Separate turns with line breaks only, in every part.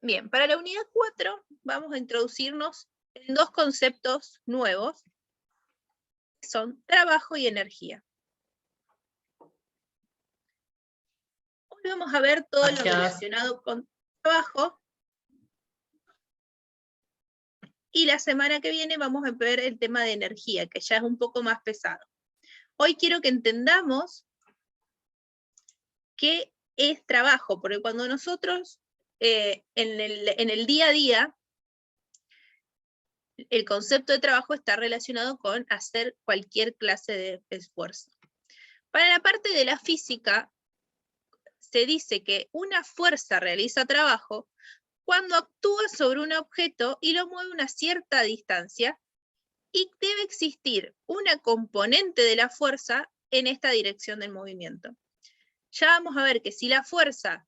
Bien, para la unidad 4 vamos a introducirnos en dos conceptos nuevos, que son trabajo y energía. Hoy vamos a ver todo lo relacionado con trabajo, y la semana que viene vamos a ver el tema de energía, que ya es un poco más pesado. Hoy quiero que entendamos qué es trabajo, porque cuando nosotros en el día a día, el concepto de trabajo está relacionado con hacer cualquier clase de esfuerzo. Para la parte de la física, se dice que una fuerza realiza trabajo cuando actúa sobre un objeto y lo mueve a una cierta distancia, y debe existir una componente de la fuerza en esta dirección del movimiento. Ya vamos a ver que si la fuerza,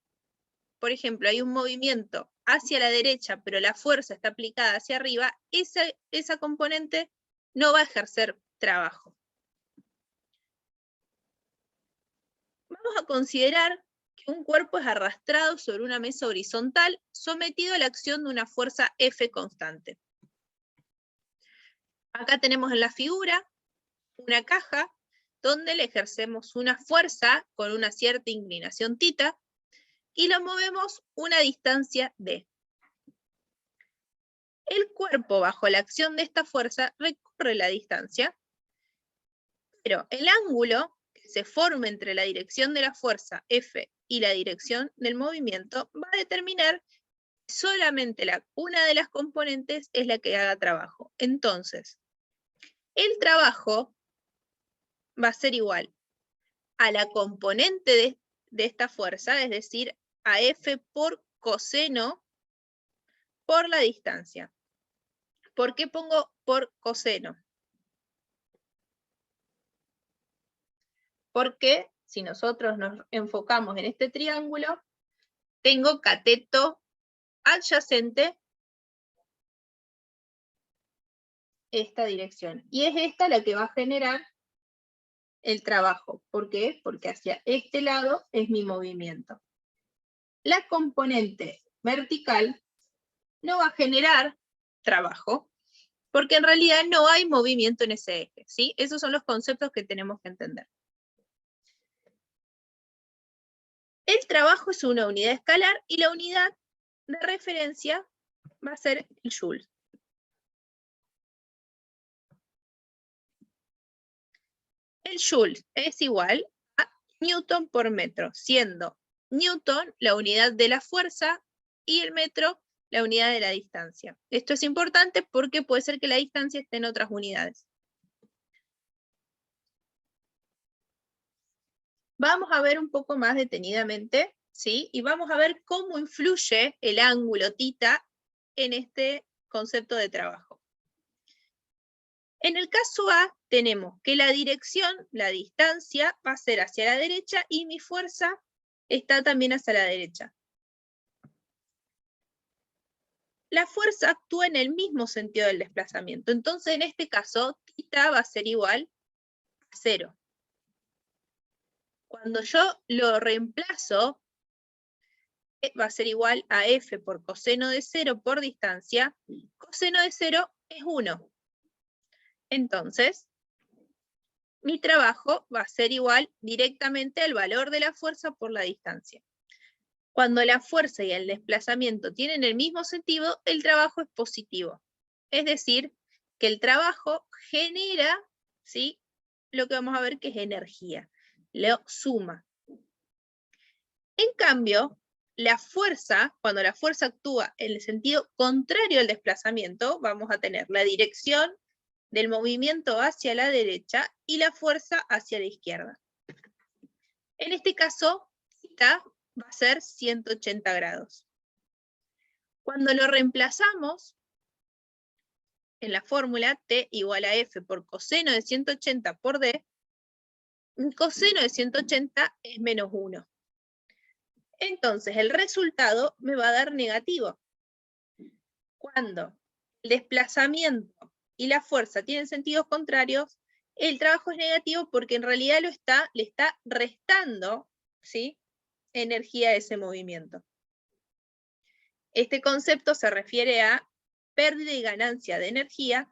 por ejemplo, hay un movimiento hacia la derecha, pero la fuerza está aplicada hacia arriba, esa componente no va a ejercer trabajo. Vamos a considerar que un cuerpo es arrastrado sobre una mesa horizontal, sometido a la acción de una fuerza F constante. Acá tenemos en la figura una caja donde le ejercemos una fuerza con una cierta inclinación θ, y lo movemos una distancia d. El cuerpo, bajo la acción de esta fuerza, recorre la distancia, pero el ángulo que se forma entre la dirección de la fuerza F y la dirección del movimiento va a determinar que solamente una de las componentes es la que haga trabajo. Entonces, el trabajo va a ser igual a la componente de esta fuerza, es decir, a F por coseno por la distancia. ¿Por qué pongo por coseno? Porque si nosotros nos enfocamos en este triángulo, tengo cateto adyacente esta dirección. Y es esta la que va a generar el trabajo. ¿Por qué? Porque hacia este lado es mi movimiento. La componente vertical no va a generar trabajo, porque en realidad no hay movimiento en ese eje, ¿sí? Esos son los conceptos que tenemos que entender. El trabajo es una unidad escalar y la unidad de referencia va a ser el joule. El joule es igual a Newton por metro, siendo Newton la unidad de la fuerza y el metro la unidad de la distancia. Esto es importante porque puede ser que la distancia esté en otras unidades. Vamos a ver un poco más detenidamente, ¿sí? Y vamos a ver cómo influye el ángulo θ en este concepto de trabajo. En el caso A tenemos que la dirección, la distancia, va a ser hacia la derecha y mi fuerza está también hacia la derecha. La fuerza actúa en el mismo sentido del desplazamiento. Entonces, en este caso, θ va a ser igual a 0. Cuando yo lo reemplazo, va a ser igual a F por coseno de 0 por distancia. Coseno de 0 es 1. Entonces, mi trabajo va a ser igual directamente al valor de la fuerza por la distancia. Cuando la fuerza y el desplazamiento tienen el mismo sentido, el trabajo es positivo. Es decir, que el trabajo genera, ¿sí?, lo que vamos a ver que es energía. Lo suma. En cambio, la fuerza, cuando la fuerza actúa en el sentido contrario al desplazamiento, vamos a tener la dirección del movimiento hacia la derecha y la fuerza hacia la izquierda. En este caso, θ va a ser 180 grados. Cuando lo reemplazamos en la fórmula, T igual a F por coseno de 180 por D, coseno de 180 es menos 1. Entonces, el resultado me va a dar negativo. Cuando el desplazamiento y la fuerza tienen sentidos contrarios, el trabajo es negativo porque en realidad le está restando, ¿sí?, energía a ese movimiento. Este concepto se refiere a pérdida y ganancia de energía,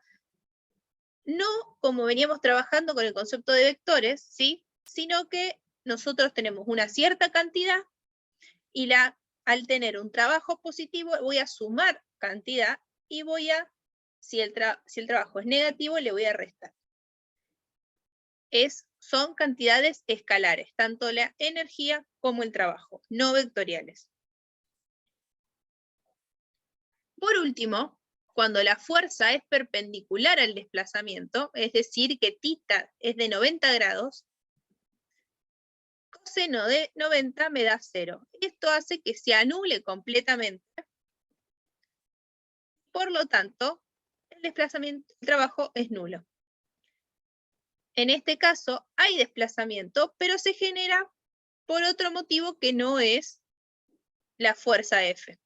no como veníamos trabajando con el concepto de vectores, ¿sí? Sino que nosotros tenemos una cierta cantidad y al tener un trabajo positivo voy a sumar cantidad y si el trabajo es negativo, le voy a restar. Son cantidades escalares, tanto la energía como el trabajo, no vectoriales. Por último, cuando la fuerza es perpendicular al desplazamiento, es decir, que θ es de 90 grados, coseno de 90 me da 0. Esto hace que se anule completamente. Por lo tanto, el desplazamiento del trabajo es nulo. En este caso hay desplazamiento, pero se genera por otro motivo que no es la fuerza F.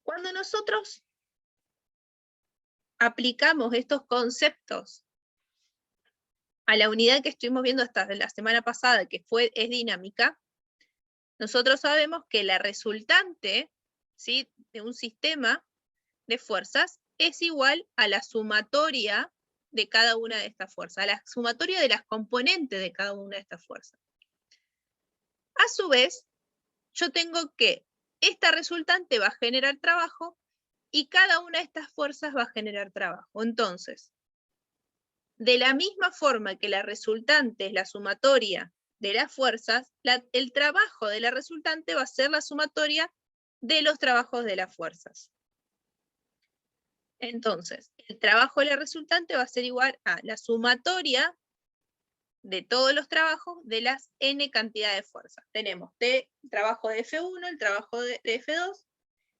Cuando nosotros aplicamos estos conceptos a la unidad que estuvimos viendo hasta la semana pasada, que es dinámica, nosotros sabemos que la resultante, ¿sí?, de un sistema de fuerzas es igual a la sumatoria de cada una de estas fuerzas, a la sumatoria de las componentes de cada una de estas fuerzas. A su vez, yo tengo que esta resultante va a generar trabajo y cada una de estas fuerzas va a generar trabajo. Entonces, de la misma forma que la resultante es la sumatoria de las fuerzas, el trabajo de la resultante va a ser la sumatoria de los trabajos de las fuerzas. Entonces, el trabajo de la resultante va a ser igual a la sumatoria de todos los trabajos de las n cantidad de fuerzas. Tenemos el trabajo de F1, el trabajo de F2,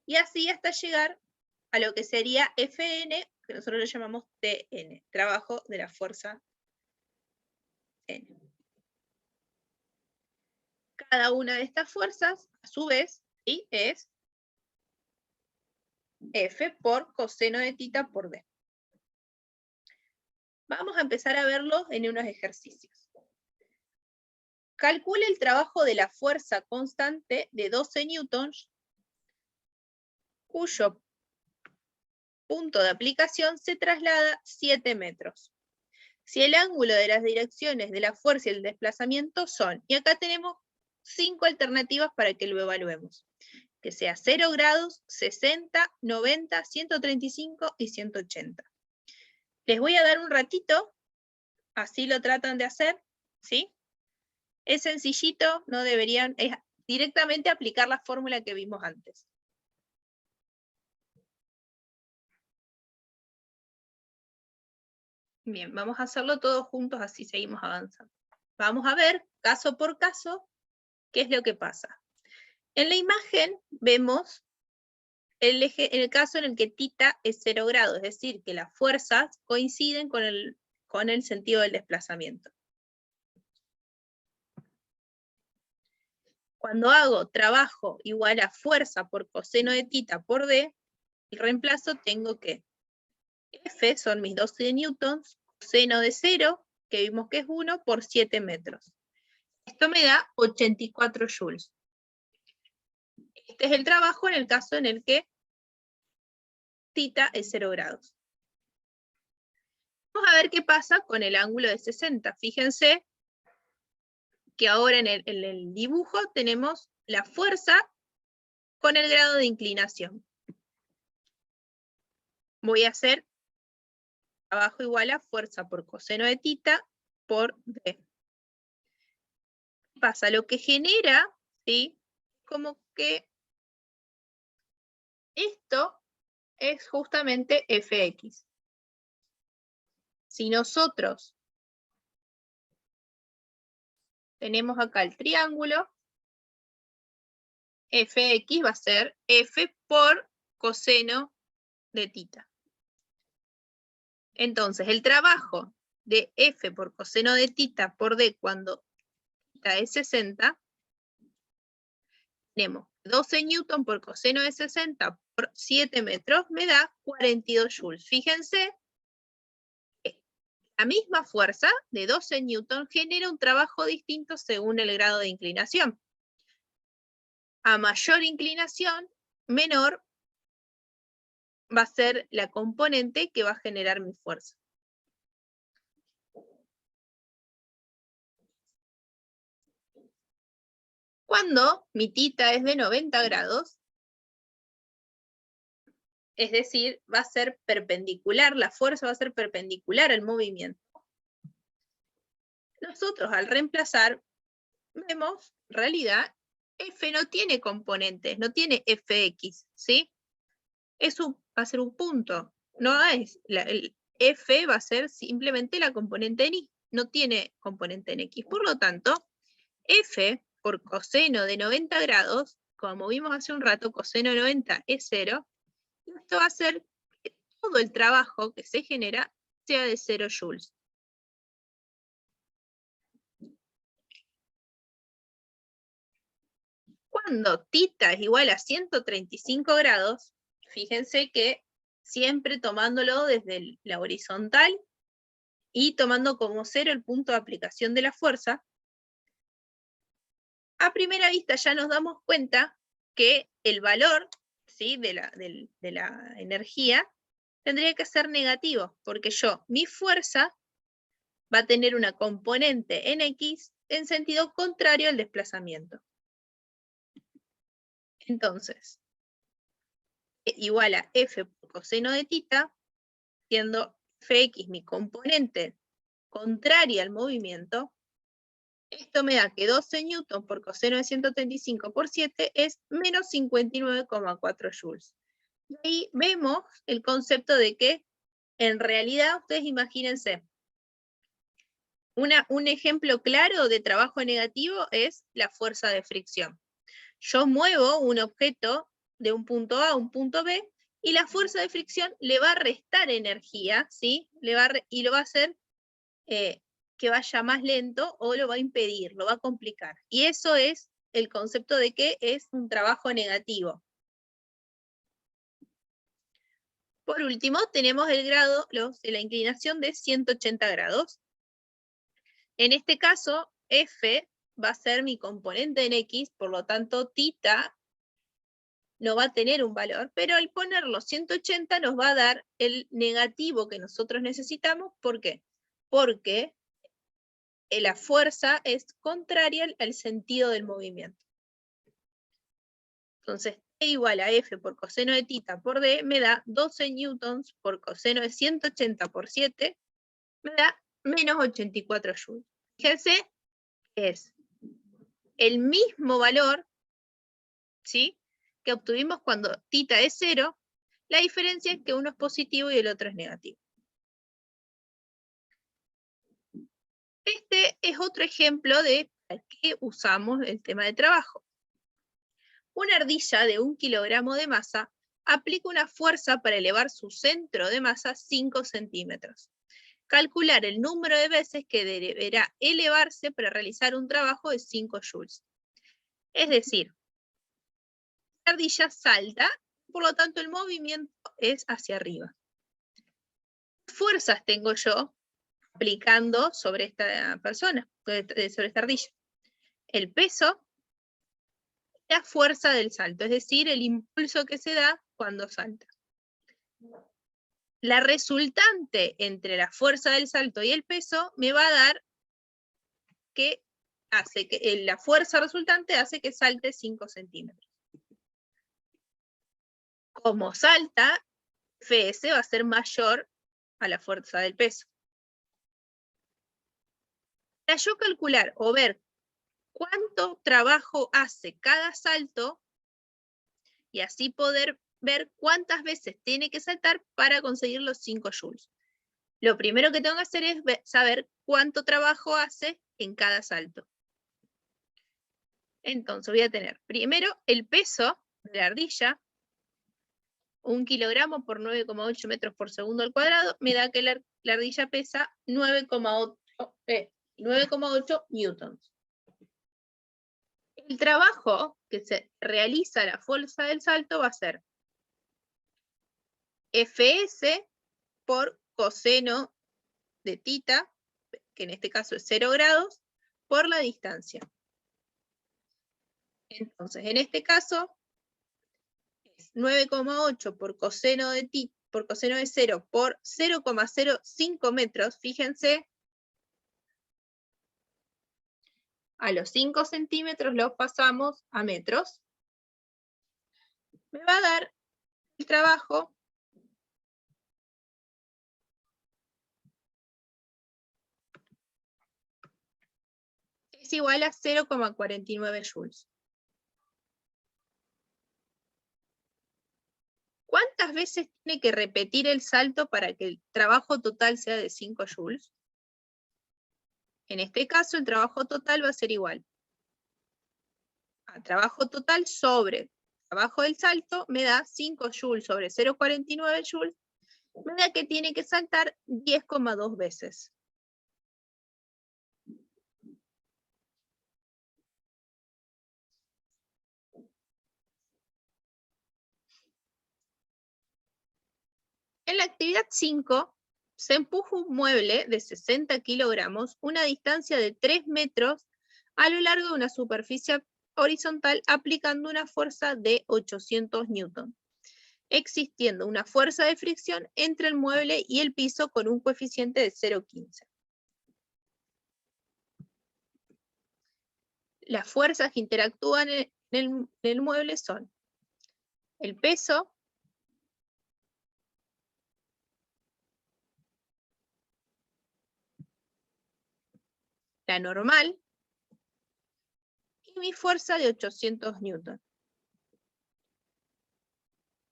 y así hasta llegar a lo que sería Fn, que nosotros le llamamos Tn, trabajo de la fuerza n. Cada una de estas fuerzas, a su vez, ¿sí?, es F por coseno de θ por D. Vamos a empezar a verlo en unos ejercicios. Calcule el trabajo de la fuerza constante de 12 newtons, cuyo punto de aplicación se traslada 7 metros. Si el ángulo de las direcciones de la fuerza y el desplazamiento son, y acá tenemos 5 alternativas para que lo evaluemos, que sea 0 grados, 60, 90, 135 y 180. Les voy a dar un ratito, así lo tratan de hacer, ¿sí? Es sencillito, no deberían, es directamente aplicar la fórmula que vimos antes. Bien, vamos a hacerlo todos juntos, así seguimos avanzando. Vamos a ver, caso por caso, qué es lo que pasa. En la imagen vemos el caso en el que θ es 0 grados, es decir, que las fuerzas coinciden con el sentido del desplazamiento. Cuando hago trabajo igual a fuerza por coseno de θ por D, el reemplazo tengo que F son mis 12 newtons, coseno de 0, que vimos que es 1, por 7 metros. Esto me da 84 joules. Este es el trabajo en el caso en el que θ es 0 grados. Vamos a ver qué pasa con el ángulo de 60. Fíjense que ahora en el dibujo tenemos la fuerza con el grado de inclinación. Voy a hacer trabajo igual a fuerza por coseno de θ por D. ¿Qué pasa? Lo que genera, ¿sí?, como que esto es justamente Fx. Si nosotros tenemos acá el triángulo, Fx va a ser F por coseno de θ. Entonces, el trabajo de F por coseno de θ por D cuando θ es 60, tenemos 12 newton por coseno de 60 por 7 metros, me da 42 joules. Fíjense que la misma fuerza de 12 newton genera un trabajo distinto según el grado de inclinación. a mayor inclinación, menor va a ser la componente que va a generar mi fuerza. Cuando mi tita es de 90 grados, es decir, va a ser perpendicular, la fuerza va a ser perpendicular al movimiento. Nosotros al reemplazar, vemos, en realidad, F no tiene componentes, no tiene Fx, ¿sí? Va a ser un punto, no es, el F va a ser simplemente la componente en Y, no tiene componente en X. Por lo tanto, F por coseno de 90 grados, como vimos hace un rato, coseno de 90 es 0, y esto va a hacer que todo el trabajo que se genera sea de 0 joules. Cuando θ es igual a 135 grados, fíjense que siempre tomándolo desde la horizontal y tomando como 0 el punto de aplicación de la fuerza, a primera vista ya nos damos cuenta que el valor, ¿sí?, de la energía tendría que ser negativo, porque mi fuerza va a tener una componente en X en sentido contrario al desplazamiento. Entonces, igual a F por coseno de θ, siendo Fx mi componente contraria al movimiento, esto me da que 12 newton por coseno de 135 por 7 es menos 59,4 joules. Y ahí vemos el concepto de que, en realidad, ustedes imagínense, un ejemplo claro de trabajo negativo es la fuerza de fricción. Yo muevo un objeto de un punto A a un punto B, y la fuerza de fricción le va a restar energía, ¿sí? Y lo va a hacer que vaya más lento, o lo va a impedir, lo va a complicar. Y eso es el concepto de que es un trabajo negativo. Por último, tenemos el grado de la inclinación de 180 grados. En este caso, F va a ser mi componente en X, por lo tanto, θ no va a tener un valor, pero al ponerlo 180 nos va a dar el negativo que nosotros necesitamos. ¿Por qué? Porque la fuerza es contraria al sentido del movimiento. Entonces, E igual a F por coseno de θ por D me da 12 newtons por coseno de 180 por 7, me da menos 84 joules. Fíjense que es el mismo valor, ¿sí?, que obtuvimos cuando θ es 0, la diferencia es que uno es positivo y el otro es negativo. Este es otro ejemplo de para qué usamos el tema de trabajo. Una ardilla de 1 kilogramo de masa aplica una fuerza para elevar su centro de masa 5 centímetros. Calcular el número de veces que deberá elevarse para realizar un trabajo de 5 joules. Es decir, la ardilla salta, por lo tanto el movimiento es hacia arriba. ¿Qué fuerzas tengo yo aplicando sobre esta persona, sobre esta ardilla? El peso, la fuerza del salto, es decir, el impulso que se da cuando salta. La resultante entre la fuerza del salto y el peso me va a dar que la fuerza resultante hace que salte 5 centímetros. Como salta, Fs va a ser mayor a la fuerza del peso. Para yo calcular o ver cuánto trabajo hace cada salto, y así poder ver cuántas veces tiene que saltar para conseguir los 5 joules. Lo primero que tengo que hacer es saber cuánto trabajo hace en cada salto. Entonces voy a tener primero el peso de la ardilla, 1 kilogramo por 9,8 metros por segundo al cuadrado, me da que la ardilla pesa 9,8 newtons. El trabajo que se realiza a la fuerza del salto va a ser Fs por coseno de θ, que en este caso es 0 grados, por la distancia. Entonces, en este caso, es 9,8 por coseno de 0 por 0,05 metros. Fíjense, a los 5 centímetros los pasamos a metros. Me va a dar el trabajo es igual a 0,49 joules. ¿Cuántas veces tiene que repetir el salto para que el trabajo total sea de 5 joules? En este caso, el trabajo total va a ser igual a trabajo total sobre trabajo del salto, me da 5 joules sobre 0,49 joules, me da que tiene que saltar 10,2 veces. En la actividad 5, se empuja un mueble de 60 kilogramos una distancia de 3 metros a lo largo de una superficie horizontal aplicando una fuerza de 800 newton, existiendo una fuerza de fricción entre el mueble y el piso con un coeficiente de 0,15. Las fuerzas que interactúan en el mueble son el peso, la normal y mi fuerza de 800 newton.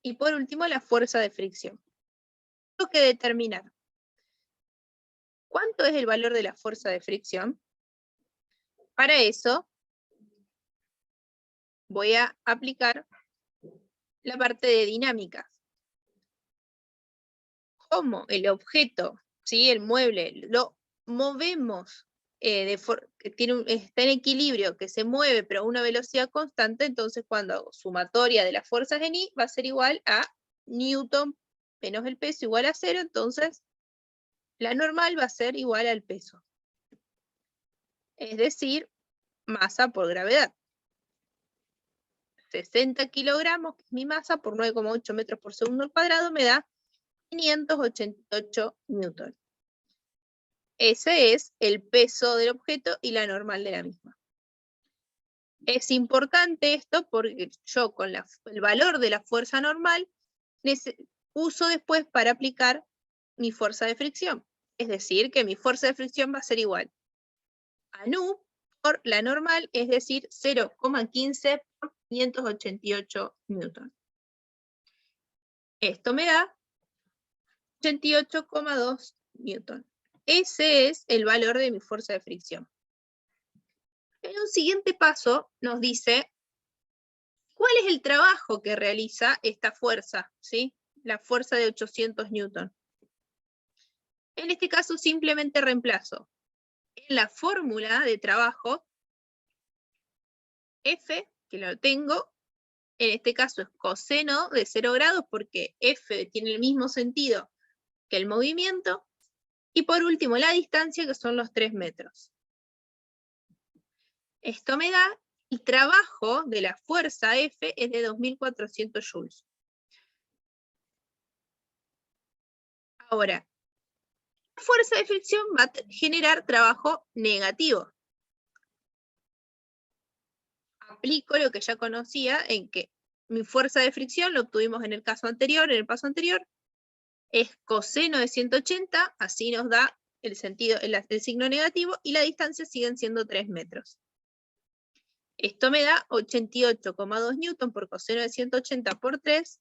Y por último, la fuerza de fricción. Tengo que determinar cuánto es el valor de la fuerza de fricción. Para eso, voy a aplicar la parte de dinámicas. Como el objeto, ¿sí? El mueble, lo movemos, está en equilibrio, que se mueve pero a una velocidad constante, entonces cuando hago sumatoria de las fuerzas en I va a ser igual a newton menos el peso igual a 0, entonces la normal va a ser igual al peso. Es decir, masa por gravedad. 60 kilogramos, que es mi masa, por 9,8 metros por segundo al cuadrado, me da 588 newton. Ese es el peso del objeto y la normal de la misma. Es importante esto porque yo con el valor de la fuerza normal uso después para aplicar mi fuerza de fricción. Es decir, que mi fuerza de fricción va a ser igual a nu por la normal, es decir, 0,15 por 588 newton. Esto me da 88,2 newton. Ese es el valor de mi fuerza de fricción. En un siguiente paso nos dice cuál es el trabajo que realiza esta fuerza, ¿sí? La fuerza de 800 newton. En este caso simplemente reemplazo en la fórmula de trabajo F, que lo tengo, en este caso es coseno de 0 grados porque F tiene el mismo sentido que el movimiento, y por último la distancia, que son los 3 metros. Esto me da el trabajo de la fuerza F es de 2400 joules. Ahora, la fuerza de fricción va a generar trabajo negativo. Aplico lo que ya conocía en que mi fuerza de fricción, lo obtuvimos en el caso anterior, en el paso anterior, es coseno de 180, así nos da el sentido, el signo negativo, y la distancia siguen siendo 3 metros. Esto me da 88,2 newton por coseno de 180 por 3,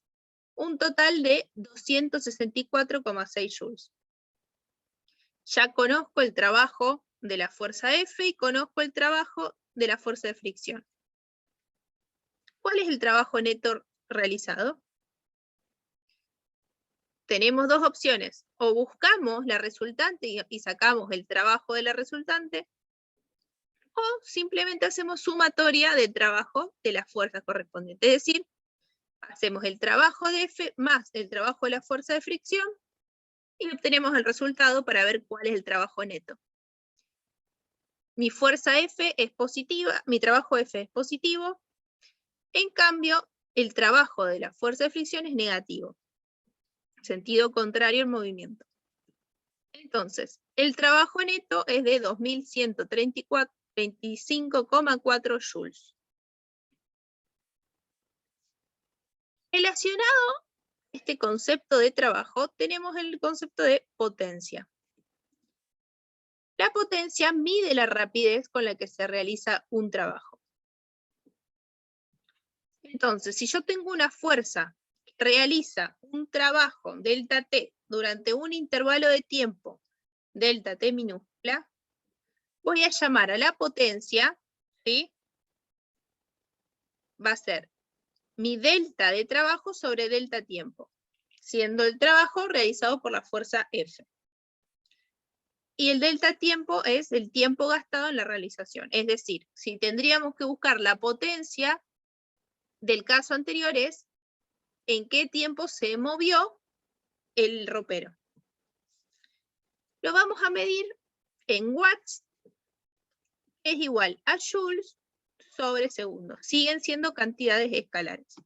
un total de 264,6 joules. Ya conozco el trabajo de la fuerza F y conozco el trabajo de la fuerza de fricción. ¿Cuál es el trabajo neto realizado? Tenemos dos opciones. O buscamos la resultante y sacamos el trabajo de la resultante, o simplemente hacemos sumatoria del trabajo de las fuerzas correspondientes. Es decir, hacemos el trabajo de F más el trabajo de la fuerza de fricción y obtenemos el resultado para ver cuál es el trabajo neto. Mi fuerza F es positiva, mi trabajo F es positivo, En cambio, el trabajo de la fuerza de fricción es negativo. Sentido contrario al movimiento. Entonces, el trabajo neto es de 2125,4 joules. Relacionado a este concepto de trabajo, tenemos el concepto de potencia. La potencia mide la rapidez con la que se realiza un trabajo. Entonces, si yo tengo una fuerza que realiza un trabajo delta T durante un intervalo de tiempo delta T minúscula, voy a llamar a la potencia, ¿sí? Va a ser mi delta de trabajo sobre delta tiempo, siendo el trabajo realizado por la fuerza F. Y el delta tiempo es el tiempo gastado en la realización. Es decir, si tendríamos que buscar la potencia del caso anterior es en qué tiempo se movió el ropero. Lo vamos a medir en watts, que es igual a joules sobre segundos. Siguen siendo cantidades escalares.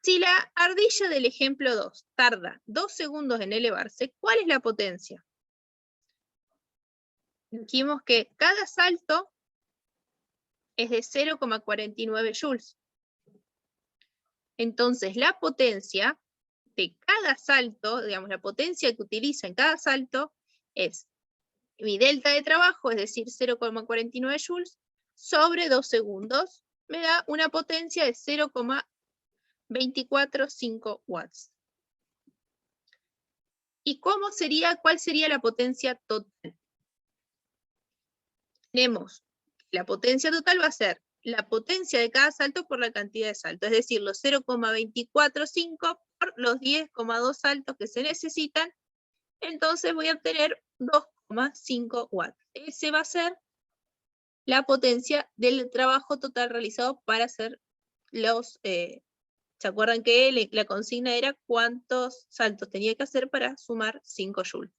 Si la ardilla del ejemplo 2 tarda 2 segundos en elevarse, ¿cuál es la potencia? Dijimos que cada salto es de 0,49 joules. Entonces, la potencia de cada salto, digamos, la potencia que utiliza en cada salto es mi delta de trabajo, es decir, 0,49 joules, sobre 2 segundos, me da una potencia de 0,245 watts. ¿Y cuál sería la potencia total? Tenemos la potencia total va a ser la potencia de cada salto por la cantidad de saltos, es decir, los 0,245 por los 10,2 saltos que se necesitan, entonces voy a obtener 2,5 watts. Ese va a ser la potencia del trabajo total realizado para hacer los... ¿se acuerdan que la consigna era cuántos saltos tenía que hacer para sumar 5 joules?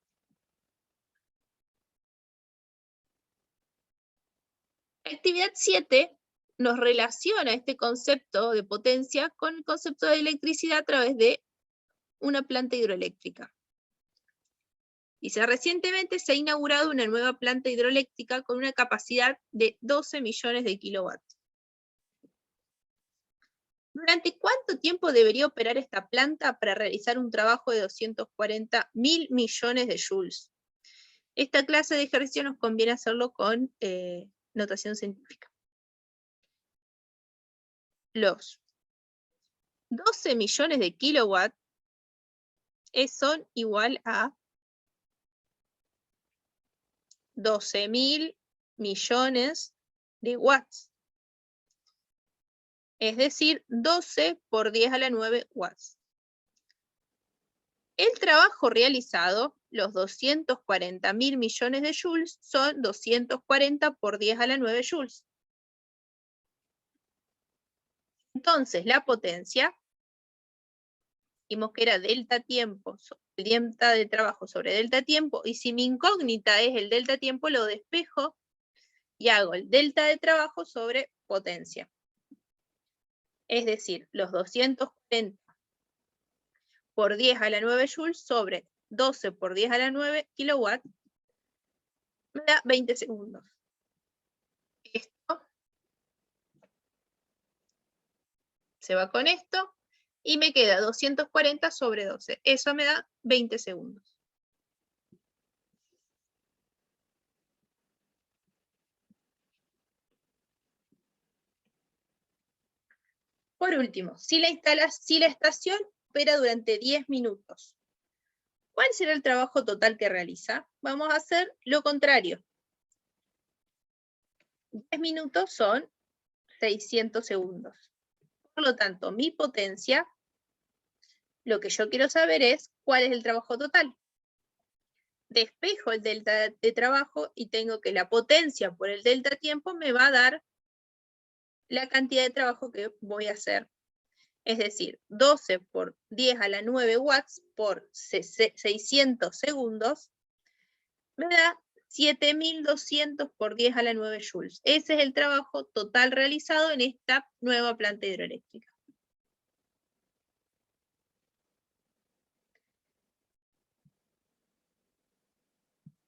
La actividad 7 nos relaciona este concepto de potencia con el concepto de electricidad a través de una planta hidroeléctrica. Dice, recientemente se ha inaugurado una nueva planta hidroeléctrica con una capacidad de 12 millones de kilowatts. ¿Durante cuánto tiempo debería operar esta planta para realizar un trabajo de 240.000 millones de joules? Esta clase de ejercicio nos conviene hacerlo con notación científica. Los 12 millones de kilowatts son igual a 12.000 millones de watts. Es decir, 12 por 10 a la 9 watts. El trabajo realizado, los 240.000 millones de joules, son 240 por 10 a la 9 joules. Entonces, la potencia, dijimos que era delta tiempo, delta de trabajo sobre delta tiempo, y si mi incógnita es el delta tiempo, lo despejo y hago el delta de trabajo sobre potencia. Es decir, los 240 por 10 a la 9 joules sobre 12 por 10 a la 9 kilowatts me da 20 segundos. Esto se va con esto y me queda 240 sobre 12. Eso me da 20 segundos. Por último, si la estación opera durante 10 minutos, ¿cuál será el trabajo total que realiza? Vamos a hacer lo contrario. 10 minutos son 600 segundos. Por lo tanto, mi potencia, lo que yo quiero saber es cuál es el trabajo total. Despejo el delta de trabajo y tengo que la potencia por el delta tiempo me va a dar la cantidad de trabajo que voy a hacer. Es decir, 12 por 10 a la 9 watts por 600 segundos me da 7.200 por 10 a la 9 joules. Ese es el trabajo total realizado en esta nueva planta hidroeléctrica.